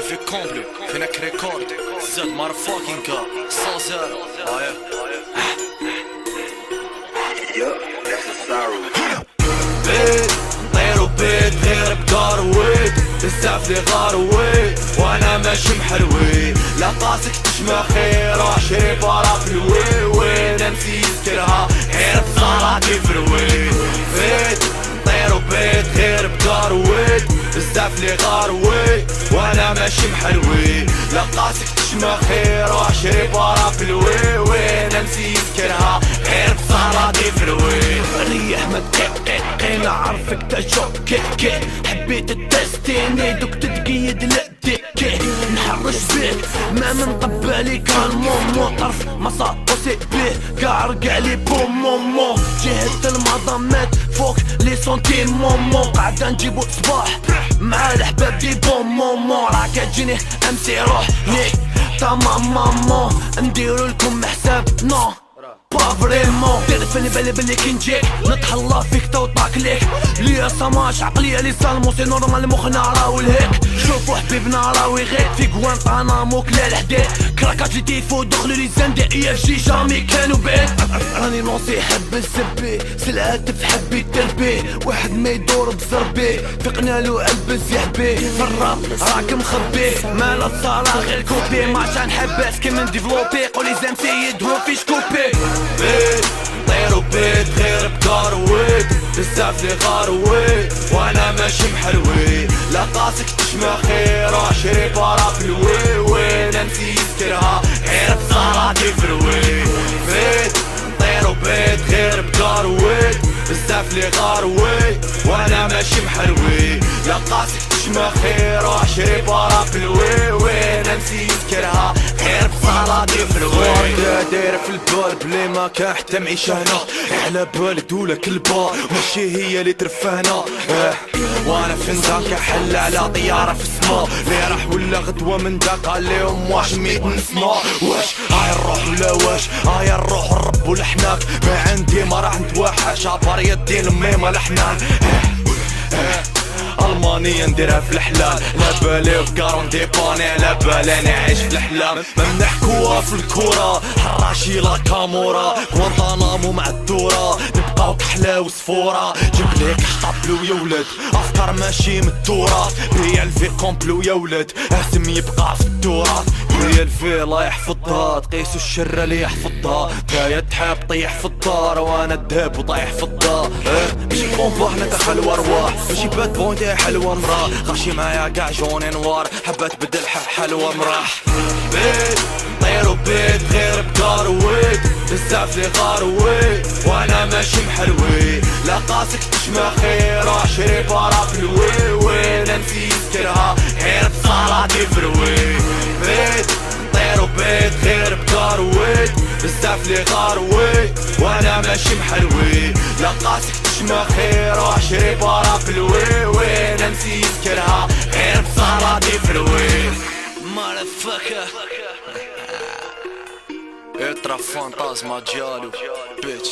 في كومبلو فينك ريكورد زاد مار فوكين كا 100 بيت نطيرو بيت غير بكارويت بزاف لي غاروي وانا ماشي محروي لا طاسك تشماخي روح شري برا في الوي انا نسيت كرها غير بصلاتي فروي بيت نطيرو بيت غير بكارويت بزاف لي غاروي وانا ماشي محروي لا طاسك تشماخي روح شري برا في الوي انا نسيت كرها غير بصلاتي فروي ريح ما تقيقي نعرفك تشوف كيكي حبيت التستيني دوك تتقيد لديكي نحرش بيك ما من قبالي كان مومو طرف مصا وسي بيه كارق علي بوم مومو جهة المضامات فوق لي سونتي مومو قاعدة نجيبو صباح مع الحباب دي بوم مومو راك تجيني امسي روح ليك تمام مامو نديرو لكم حساب نو با فريمون دير فيني بالي بلي كي نجيك نتهلا فيك توطاك ليك ليا سماش عقلية لي سالمون سي نورمال مخنا راهو لهيك شوفو حبيبنا راهو يغيك في غوانطانامو كلا الحديد كراكات لي تيفو دخلو لي زندق اي اف جي جامي كانوا بعيد راني نوصي حب السبي سلعاتف حبي تربي واحد ما يدور بزربي فقنالو البس يحبي في الراب راك مخبي مالا تصارى غير كوبي ماشا نحبس كيما نديفلوبي قولي زين سيد هو فيش كوبي بيت نطيرو بيت غير بكارويت بزاف لي غاروي وانا ماشي محروي لا طاسك تشماخي روح شري برا في الوي انا نسيت كرها غير بصلاتي فروي بيت نطيرو بيت غير بكارويت بزاف لي غاروي وانا ماشي محروي لا طاسك تشماخي روح شري برا في الوي انا نسيت كرها غير بصلاتي فروي داير في البال بلي ما كان حتى معيشة هنا على بال دولة كلبا ماشي هي اللي ترفهنا وانا في نزاكا حل على طيارة في السما لي راح ولا غدوة من داك عليهم واش ميت نسمع واش هاي الروح ولا واش هاي الروح الرب ولحناك ما عندي ما راح نتوحش عبر يدي لمي ما لحنان ألمانية نديرها في الحلال لا بالي في كارونتي باني على بالي نعيش في الحلام ما نحكوها في الكورة حراشي لا كامورا غوانطانامو مع الدورة نبقاو كحلة وصفورة جيب ليك حطابلو يا ولد أفكار ماشي من التراث ريال في كومبلو يا ولد اسم يبقى في التراث ريال في لا يحفظها تقيسو الشرة اللي يحفظها تايا تحب طيح في الدار وانا الدهب وطيح في الدار ماشي كومبا حنا تخلو ارواح ماشي باد بوندي حلوة مراه غاشي معايا كاع جوني نوار حبات بدل حلوة مراح بيت نطيرو بيت غير بكارويت بزاف لي غاروي وانا ماشي محروي لا قاسك تشماخي روح شري برا في الوي انا نسيت كرها غير بصلاتي فروي بيت نطيرو بيت غير بكارويت بزاف لي غاروي وانا ماشي محروي لا قاسك تشماخي روح شري برا في الوي انا نسيت كرها غير بصلاتي فروي مالفكة اترا فانتازما جالو بيتش